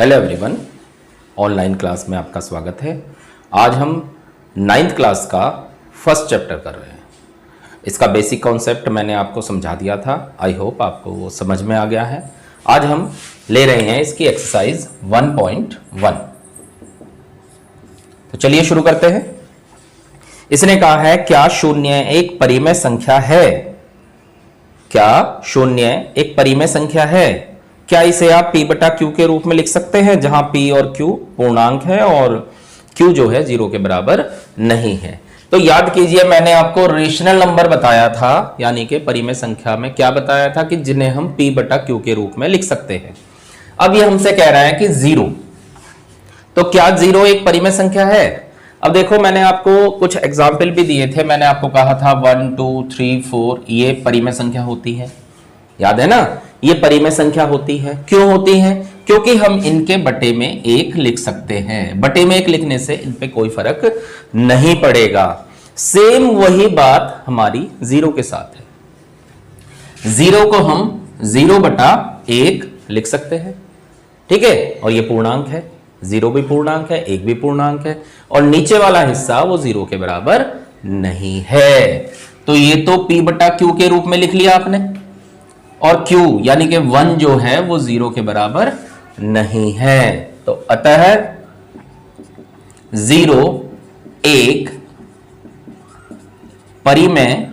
Hello everyone, online class में आपका स्वागत है। आज हम 9th क्लास का फर्स्ट चैप्टर कर रहे हैं। इसका बेसिक कॉन्सेप्ट मैंने आपको समझा दिया था। आई होप आपको वो समझ में आ गया है। आज हम ले रहे हैं इसकी एक्सरसाइज 1.1। तो चलिए शुरू करते हैं। इसने कहा है क्या शून्य एक परिमेय संख्या है? क्या शून्य एक परिमेय संख्या है? क्या इसे आप p बटा q के रूप में लिख सकते हैं, जहां p और q पूर्णांक है और q जो है 0 के बराबर नहीं है। तो याद कीजिए, मैंने आपको रेशनल नंबर बताया था, यानी कि परिमेय संख्या में क्या बताया था कि जिन्हें हम p बटा q के रूप में लिख सकते हैं। अब ये हमसे कह रहा है कि 0, तो क्या 0 एक परिमेय संख्या है? अब देखो, मैंने आपको कुछ एग्जाम्पल भी दिए थे। मैंने आपको कहा था 1 2 3 4 ये परिमेय संख्या होती है, याद है ना? ये परिमेय संख्या होती है। क्यों होती है? क्योंकि हम इनके बटे में 1 लिख सकते हैं। बटे में 1 लिखने से इन पे कोई फर्क नहीं पड़ेगा। सेम वही बात हमारी 0 के साथ है। 0 को हम 0 बटा 1 लिख सकते हैं, ठीक है? और ये पूर्णांक है, 0 भी पूर्णांक है, 1 भी पूर्णांक है, और नीचे वाला हिस्सा वो 0 के बराबर नहीं है। तो ये तो p बटा q के रूप में लिख लिया आपने, और q यानी कि 1 जो है वो 0 के बराबर नहीं है। तो अतः 0 एक परिमेय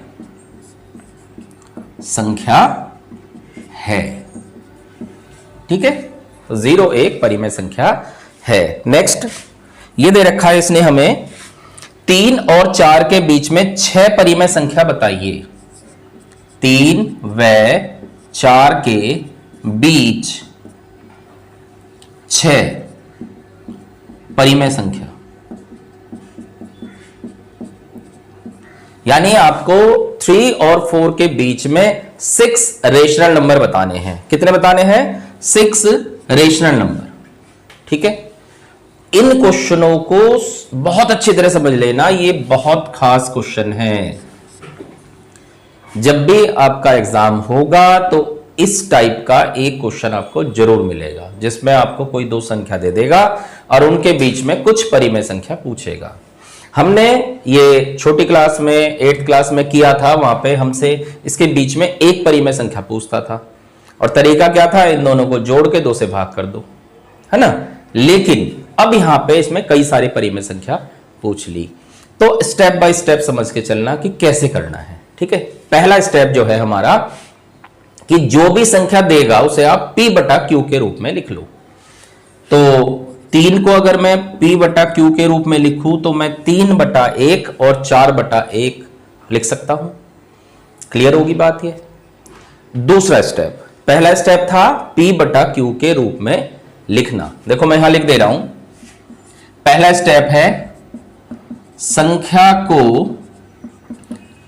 संख्या है, ठीक है? तो 0 एक परिमेय संख्या है। नेक्स्ट, ये दे रखा है इसने हमें 3 और 4 के बीच में 6 परिमेय संख्या बताइए। 3 व 4 के बीच 6 परिमेय संख्या, यानी आपको 3 और 4 के बीच में 6 रेशनल नंबर बताने हैं। कितने बताने हैं? 6 रेशनल नंबर, ठीक है? इन क्वेश्चनों को बहुत अच्छी तरह समझ लेना, ये बहुत खास क्वेश्चन है। जब भी आपका एग्जाम होगा तो इस टाइप का एक क्वेश्चन आपको जरूर मिलेगा, जिसमें आपको कोई दो संख्या दे देगा और उनके बीच में कुछ परिमेय संख्या पूछेगा। हमने ये छोटी क्लास में 8th क्लास में किया था। वहां पे हमसे इसके बीच में एक परिमेय संख्या पूछता था, और तरीका क्या था? इन दोनों को जोड़ के 2 से भाग कर दो, है ना? लेकिन अब यहां पे इसमें कई सारी परिमेय संख्या पूछ ली। तो स्टेप बाय स्टेप समझ के चलना कि कैसे करना है, ठीक है? पहला स्टेप जो है हमारा कि जो भी संख्या देगा उसे आप p बटा q के रूप में लिख लो। तो 3 को अगर मैं p बटा q के रूप में लिखूं तो मैं 3 बटा 1 और 4 बटा 1 लिख सकता हूं। क्लियर होगी बात ये? दूसरा स्टेप, पहला स्टेप था p बटा q के रूप में लिखना। देखो मैं यहां लिख दे रहा हूं। पहला स्टेप है संख्या को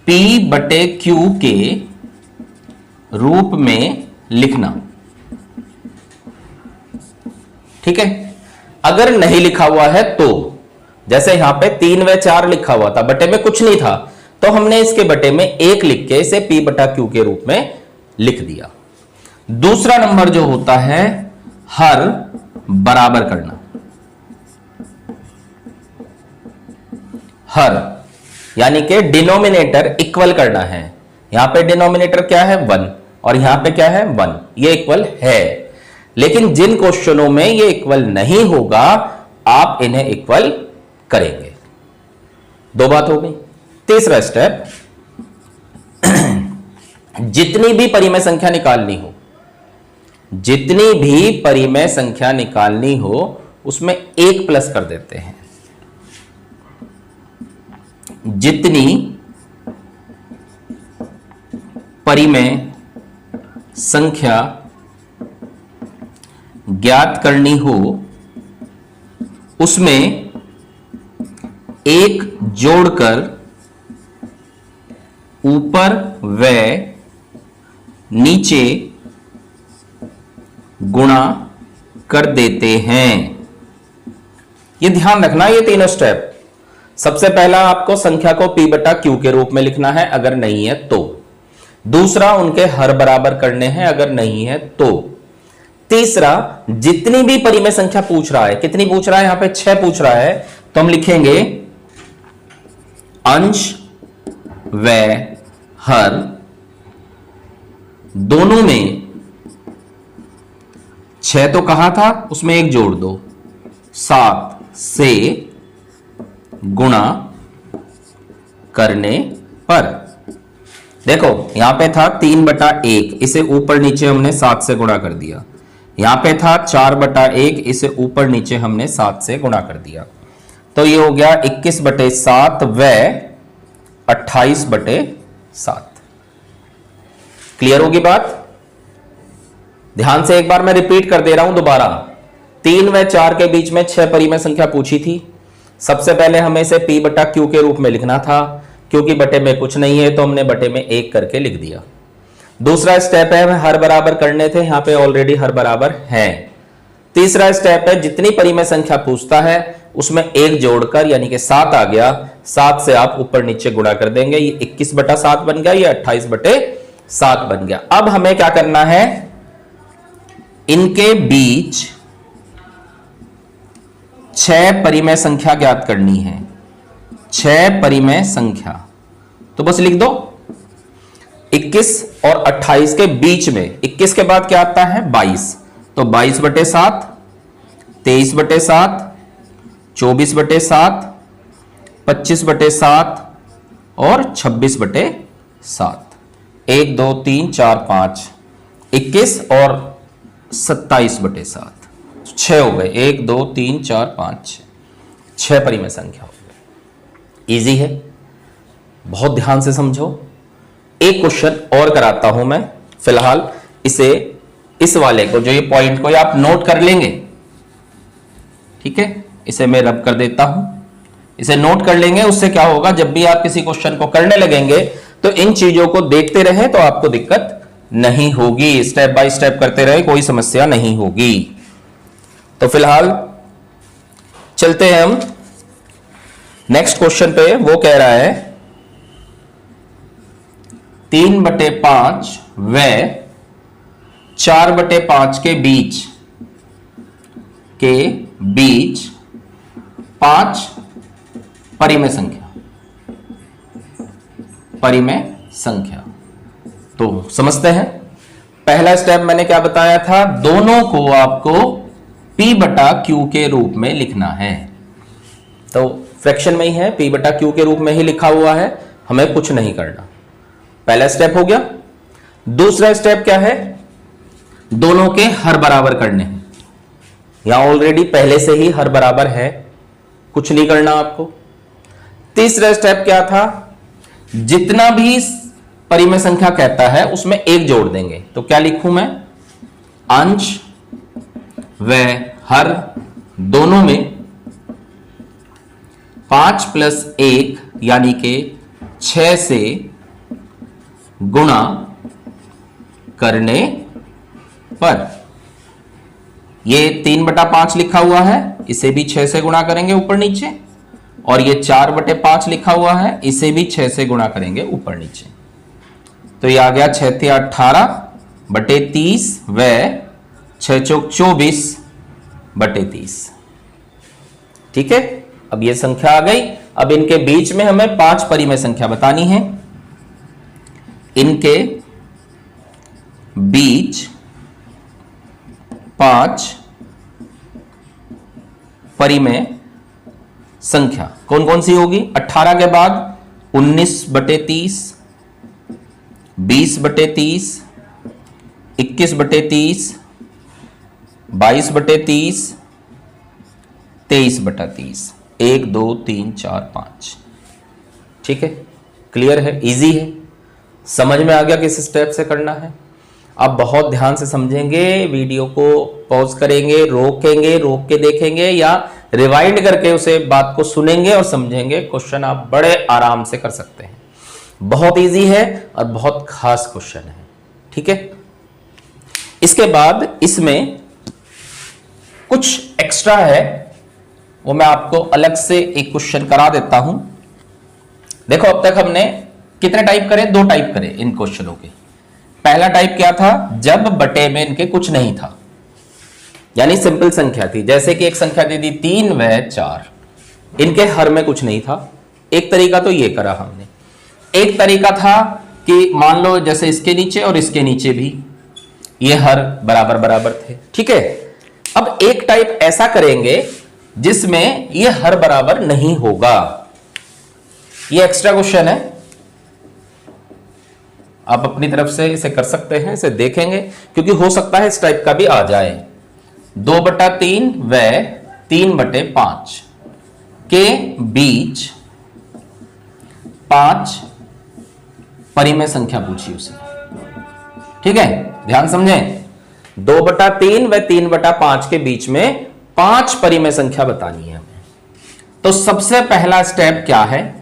p बटे q के रूप में लिखना, ठीक है? अगर नहीं लिखा हुआ है तो, जैसे यहां पे 3 व 4 लिखा हुआ था, बटे में कुछ नहीं था, तो हमने इसके बटे में 1 लिख के इसे p बटा q के रूप में लिख दिया। दूसरा नंबर जो होता है हर बराबर करना। हर यानी कि डिनोमिनेटर इक्वल करना है। यहां पे डिनोमिनेटर क्या है? 1, और यहां पे क्या है? 1। ये इक्वल है, लेकिन जिन क्वेश्चनों में ये इक्वल नहीं होगा आप इन्हें इक्वल करेंगे। 2 बात हो गई। तीसरा स्टेप, जितनी भी परिमेय संख्या निकालनी हो, जितनी भी परिमेय संख्या निकालनी हो उसमें 1 प्लस कर देते हैं। जितनी परिमेय संख्या ज्ञात करनी हो उसमें 1 जोड़कर ऊपर व नीचे गुणा कर देते हैं। ये ध्यान रखना, ये तीनों स्टेप। सबसे पहला आपको संख्या को p बटा q के रूप में लिखना है अगर नहीं है तो। दूसरा, उनके हर बराबर करने हैं अगर नहीं है तो। तीसरा, जितनी भी परिमेय संख्या पूछ रहा है, कितनी पूछ रहा है, यहां पे 6 पूछ रहा है, तो हम लिखेंगे अंश व हर दोनों में 6 तो कहा था, उसमें 1 जोड़ दो, 7 से गुणा करने पर। देखो यहां पे था 3/1, इसे ऊपर नीचे हमने 7 से गुणा कर दिया। यहां पे था 4/1, इसे ऊपर नीचे हमने 7 से गुणा कर दिया। तो ये हो गया 21/7 व 28/7। क्लियर होगी बात? ध्यान से एक बार मैं रिपीट कर दे रहा हूं दोबारा। 3 व 4 के बीच में 6 परिमेय संख्या पूछी थी। सबसे पहले हमें इसे P/Q के रूप में लिखना था, क्योंकि बटे में कुछ नहीं है तो हमने बटे में 1 करके लिख दिया। दूसरा स्टेप है, हमें हर बराबर करने थे, यहां पे ऑलरेडी हर बराबर है। तीसरा स्टेप है, जितनी परिमेय संख्या पूछता है उसमें 1 जोड़कर, यानी कि 7 आ गया, 7 से आप ऊपर नीचे गुणा कर देंगे, ये 21/7 बन गया, ये 28/7 बन गया। अब हमें क्या करना है, इनके बीच 6 परिमेय संख्या ज्ञात करनी है। 6 परिमेय संख्या, तो बस लिख दो 21 और 28 के बीच में। 21 के बाद क्या आता है, 22, तो 22/7, 23/7, 24/7, 25/7 और 26/7। 1 2 3 4 5, 21 और 27/7, 6 हो गए। 1 2 3 4 5 6 परिमेय संख्या हो गई। इजी है, बहुत ध्यान से समझो। एक क्वेश्चन और कराता हूं मैं, फिलहाल इसे, इस वाले को, जो ये पॉइंट को, ये आप नोट कर लेंगे, ठीक है? इसे मैं रब कर देता हूं, इसे नोट कर लेंगे। उससे क्या होगा, जब भी आप किसी क्वेश्चन को करने लगेंगे तो इन चीजों को देखते रहे तो आपको दिक्कत नहीं होगी। स्टेप बाय स्टेप करते रहे, कोई समस्या नहीं होगी। तो फिलहाल चलते हैं हम नेक्स्ट क्वेश्चन पे। वो कह रहा है 3/5 व 4/5 के बीच 5 परिमेय संख्या। तो समझते हैं। पहला स्टेप मैंने क्या बताया था, दोनों को आपको P/Q के रूप में लिखना है। तो फ्रैक्शन में ही है, P/Q के रूप में ही लिखा हुआ है, हमें कुछ नहीं करना। पहला स्टेप हो गया। दूसरा स्टेप क्या है, दोनों के हर बराबर करने हैं। यहां ऑलरेडी पहले से ही हर बराबर है, कुछ नहीं करना आपको। तीसरा स्टेप क्या था, जितना भी परिमेय संख्या कहता है उसमें 1 जोड़ देंगे। तो क्या लिखूं मैं, अंश व हर दोनों में 5 + 1 यानी कि 6 से गुणा करने पर। ये 3/5 लिखा हुआ है, इसे भी 6 से गुणा करेंगे ऊपर नीचे, और ये 4/5 लिखा हुआ है, इसे भी 6 से गुणा करेंगे ऊपर नीचे। तो ये आ गया 6 × 18/30 व 6 × 24/30। ठीक है, अब ये संख्या आ गई। अब इनके बीच में हमें 5 परिमेय संख्या बतानी है। इनके बीच 5 परिमेय संख्या कौन कौन सी होगी, 18 के बाद 19/30, 20/30, 21/30, 22/30, 23/30, 1 2 3 4 5। ठीक है, क्लियर है, इजी है, समझ में आ गया किस स्टेप से करना है। आप बहुत ध्यान से समझेंगे, वीडियो को पॉज करेंगे, रोकेंगे, रोक के देखेंगे या रिवाइंड करके उसे बात को सुनेंगे और समझेंगे, क्वेश्चन आप बड़े आराम से कर सकते हैं। बहुत इजी है और बहुत खास क्वेश्चन है। ठीक है, इसके बाद इसमें कुछ एक्स्ट्रा है, वो मैं आपको अलग से एक क्वेश्चन करा देता हूं। देखो, अब तक हमने कितने टाइप करे, 2 टाइप करे इन क्वेश्चनों के। पहला टाइप क्या था, जब बटे में इनके कुछ नहीं था, यानी सिंपल संख्या थी। जैसे कि एक संख्या दे दी 3 व 4, इनके हर में कुछ नहीं था। एक तरीका तो ये करा हमने। एक तरीका था कि मान लो जैसे इसके नीचे और इसके नीचे भी ये हर बराबर बराबर थे, ठीक है। अब एक टाइप ऐसा करेंगे जिसमें ये हर बराबर नहीं होगा। ये एक्स्ट्रा क्वेश्चन है, आप अपनी तरफ से इसे कर सकते हैं, इसे देखेंगे, क्योंकि हो सकता है इस टाइप का भी आ जाए। 2/3 व 3/5 के बीच 5 परिमेय संख्या पूछी उसे, ठीक है। ध्यान समझें, 2/3 व 3/5 के बीच में 5 परिमेय संख्या बतानी है हमें। तो सबसे पहला स्टेप क्या है?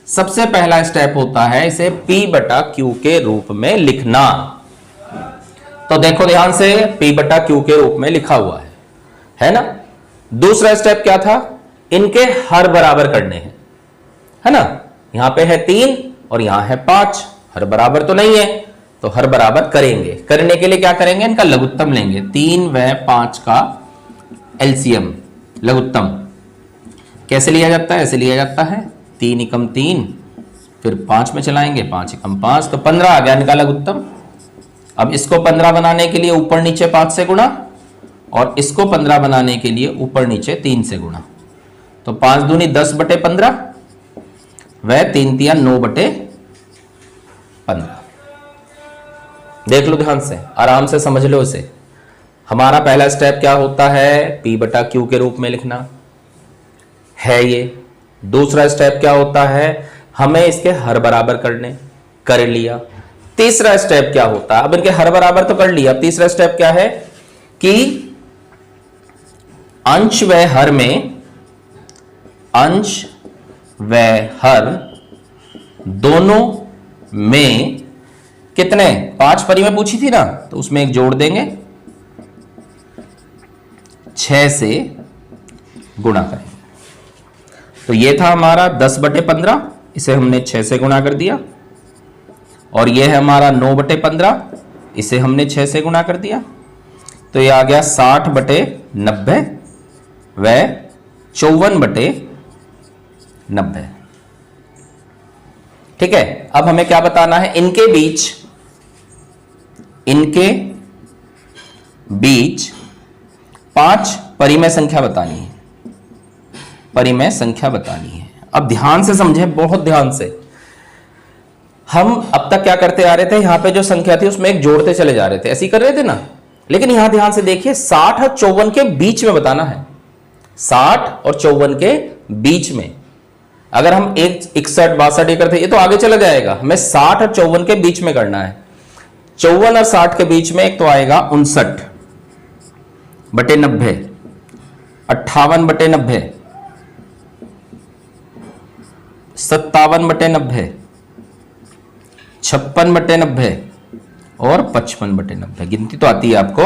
सबसे पहला स्टेप होता है इसे P/Q के रूप में लिखना। तो देखो ध्यान से, P/Q के रूप में लिखा हुआ है ना। दूसरा स्टेप क्या था? इनके हर बराबर करने हैं, है ना। यहां पे है 3 और यहां है 5, हर बराबर तो नहीं है, तो हर बराबर करेंगे। करने के लिए क्या करेंगे? इनका लघुत्तम लेंगे। 3 व 5 का एलसीएम, लघुत्तम कैसे लिया जाता है? ऐसे लिया जाता है, 3 एकम 3, फिर 5 में चलाएंगे, 5 एकम 5, तो 15 आ गया इनका लघुत्तम। अब इसको 15 बनाने के लिए ऊपर नीचे 5 से गुणा, और इसको 15 बनाने के लिए ऊपर नीचे 3 से गुणा। तो 5 दूनी 10/15 व 3 तिया 9/15। देख लो ध्यान से, आराम से समझ लो इसे। हमारा पहला स्टेप क्या होता है? P/Q के रूप में लिखना है ये। दूसरा स्टेप क्या होता है? हमें इसके हर बराबर करने, कर लिया। तीसरा स्टेप क्या होता है? अब इनके हर बराबर तो कर लिया, तीसरा स्टेप क्या है कि अंश व हर में, अंश व हर दोनों में कितने? 5 परिमेय पूछी थी ना, तो उसमें एक जोड़ देंगे, 6 से गुणा करेंगे। तो ये था हमारा 10/15, इसे हमने 6 से गुणा कर दिया। और ये है हमारा 9/15, इसे हमने 6 से गुणा कर दिया। तो ये आ गया 60/90 व 54/90, ठीक है। अब हमें क्या बताना है? इनके बीच 5 परिमेय संख्या बतानी है, परिमेय संख्या बतानी है। अब ध्यान से समझे, बहुत ध्यान से। हम अब तक क्या करते आ रहे थे? यहां पे जो संख्या थी उसमें एक जोड़ते चले जा रहे थे, ऐसे ही कर रहे थे ना। लेकिन यहां ध्यान से देखिए, 60 और 54 के बीच में बताना है, 60 और 54 के बीच में। अगर हम 61 62 ये करते, ये तो आगे चला जाएगा। हमें 60 और 54 के बीच में करना है। 54 और 60 के बीच में एक तो आएगा 59/90, 58/90, 57/90, 56/90 और 55/90। गिनती तो आती है आपको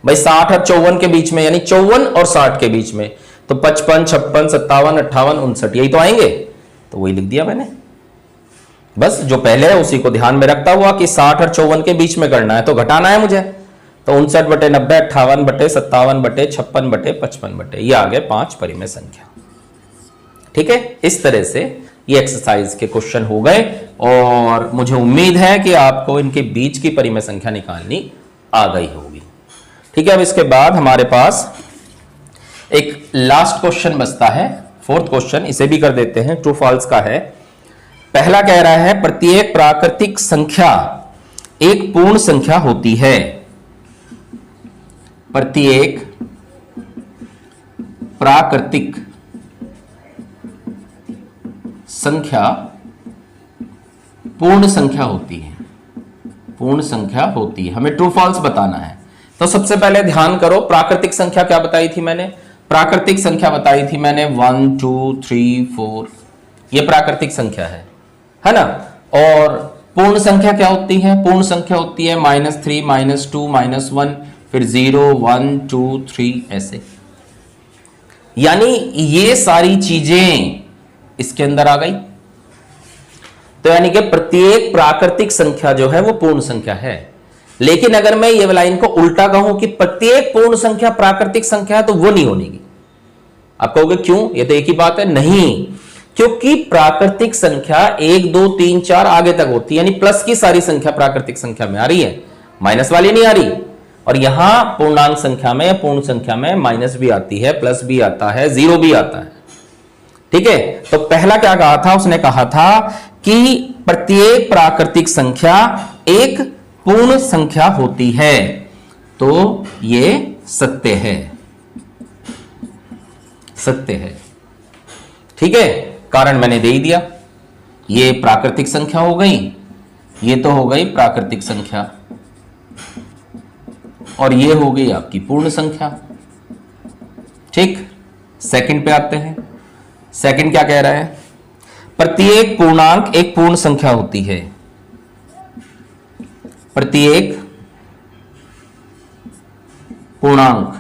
भाई। 60 और 54 के बीच में, यानी 54 और 60 के बीच में, तो 55, 56, 57, 58, 59, यही तो आएंगे। तो वही लिख दिया मैंने। बस जो पहले है उसी को ध्यान में रखता हुआ कि 60 और 54 के बीच में करना है, तो घटाना है मुझे। तो 59/90, 58/57, 56/55, ये आ गए 5 परिमेय संख्या, ठीक है। इस तरह से ये एक्सरसाइज के क्वेश्चन हो गए, और मुझे उम्मीद है कि आपको इनके बीच की परिमेय संख्या निकालनी आ गई होगी, ठीक है। अब इसके बाद हमारे पास एक लास्ट क्वेश्चन बचता है, 4th क्वेश्चन, इसे भी कर देते हैं, ट्रू फॉल्स का है। पहला कह रहा है प्रत्येक प्राकृतिक संख्या एक पूर्ण संख्या होती है। प्रत्येक प्राकृतिक संख्या पूर्ण संख्या होती है, पूर्ण संख्या होती है। हमें ट्रू फॉल्स बताना है। तो सबसे पहले ध्यान करो, प्राकृतिक संख्या क्या बताई थी मैंने? प्राकृतिक संख्या बताई थी मैंने 1 2 3 4, ये प्राकृतिक संख्या है ना। और पूर्ण संख्या क्या होती है? पूर्ण संख्या होती है -3, -2, -1, फिर 0 1 2 3, ऐसे। यानी ये सारी चीजें इसके अंदर आ गई। तो यानी कि प्रत्येक प्राकृतिक संख्या जो है वो पूर्ण संख्या है। लेकिन अगर मैं ये लाइन को उल्टा कहूं कि प्रत्येक पूर्ण संख्या प्राकृतिक संख्या है, तो वो नहीं होगी। आप कहोगे क्यों, ये तो एक ही बात है। नहीं, क्योंकि प्राकृतिक संख्या 1 2 3 4 आगे तक होती है, यानी प्लस की सारी संख्या प्राकृतिक संख्या में आ रही है, माइनस वाली नहीं आ रही। और यहां पूर्णांक संख्या में, पूर्ण संख्या में माइनस भी आती है, प्लस भी आता है, जीरो भी आता है। ठीक है, तो पहला क्या कहा था, उसने कहा था कि प्रत्येक प्राकृतिक संख्या एक पूर्ण संख्या होती है। तो ये सत्य है, सत्य है। ठीक है, कारण मैंने दे ही दिया। ये प्राकृतिक संख्या हो गई, ये तो हो गई प्राकृतिक संख्या, और ये हो गई आपकी पूर्ण संख्या। ठीक, सेकंड पे आते हैं। सेकंड क्या कह रहा है, प्रत्येक पूर्णांक एक पूर्ण संख्या होती है। प्रत्येक पूर्णांक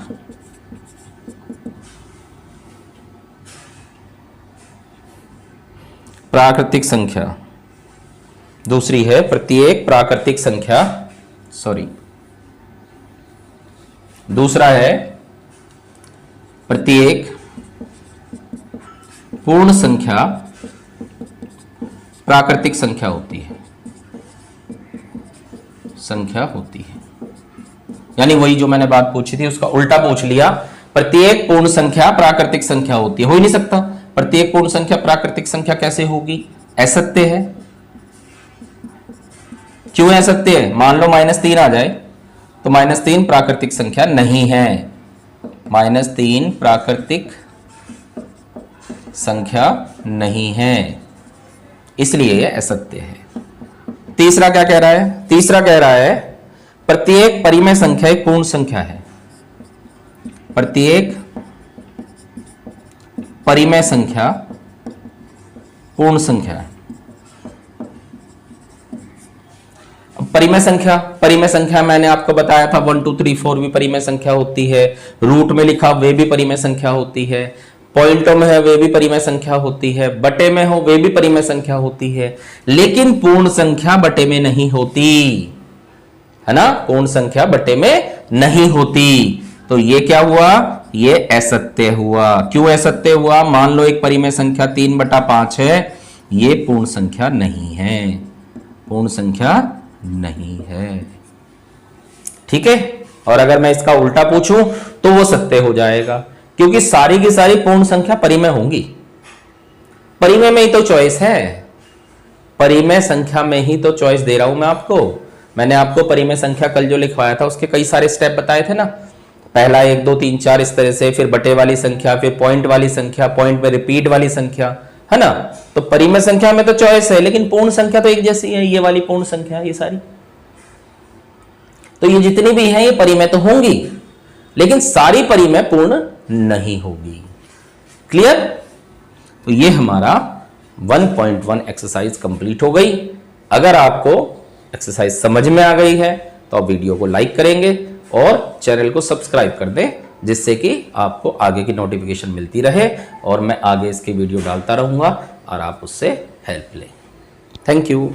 प्राकृतिक संख्या, दूसरी है प्रत्येक प्राकृतिक संख्या, सॉरी, दूसरा है प्रत्येक पूर्ण संख्या प्राकृतिक संख्या होती है, संख्या होती है। यानी वही जो मैंने बात पूछी थी उसका उल्टा पूछ लिया। प्रत्येक पूर्ण संख्या प्राकृतिक संख्या होती है, हो ही नहीं सकता। प्रत्येक पूर्ण संख्या प्राकृतिक संख्या कैसे होगी, असत्य है। क्यों असत्य है, मान लो -3 आ जाए तो -3 प्राकृतिक संख्या नहीं है, -3 प्राकृतिक संख्या नहीं है, इसलिए यह असत्य है। तीसरा क्या कह रहा है, तीसरा कह रहा है प्रत्येक परिमेय संख्या एक पूर्ण संख्या है। प्रत्येक परिमेय संख्या पूर्ण संख्या है। परिमेय संख्या, परिमेय संख्या मैंने आपको बताया था 1 2 3 4 भी परिमेय संख्या होती है, रूट में लिखा वे भी परिमेय संख्या होती है, पॉइंटों में है वे भी परिमेय संख्या होती है, बटे में हो वे भी परिमेय संख्या होती है, लेकिन पूर्ण संख्या बटे में नहीं होती है ना, पूर्ण संख्या बटे में नहीं होती। तो ये क्या हुआ, ये असत्य हुआ। क्यों असत्य हुआ, मान लो एक परिमेय संख्या 3/5 है, ये पूर्ण संख्या नहीं है, पूर्ण संख्या नहीं है। ठीक है, और अगर मैं इसका उल्टा पूछूं तो वो सत्य हो जाएगा, क्योंकि सारी की सारी पूर्ण संख्या परिमेय होंगी। परिमेय में ही तो चॉइस है, परिमेय संख्या में ही तो चॉइस दे रहा हूं मैं आपको। मैंने आपको परिमेय संख्या कल जो लिखवाया था उसके कई सारे स्टेप बताए थे ना, पहला 1 2 3 4 इस तरह से, फिर बटे वाली संख्या, फिर पॉइंट वाली संख्या, पॉइंट में रिपीट वाली संख्या, है ना। तो परिमेय संख्या में तो चॉइस है, लेकिन पूर्ण संख्या तो एक जैसी है, ये वाली पूर्ण संख्या, ये सारी। तो ये जितनी भी हैं ये परिमेय तो होंगी, लेकिन सारी परिमेय पूर्ण नहीं होगी। क्लियर। तो ये हमारा 1.1 एक्सरसाइज कंप्लीट हो गई। अगर आपको एक्सरसाइज समझ में आ गई है तो आप वीडियो को लाइक करेंगे और चैनल को सब्सक्राइब कर दें, जिससे कि आपको आगे की नोटिफिकेशन मिलती रहे और मैं आगे इसके वीडियो डालता रहूंगा और आप उससे हेल्प लें। Thank you.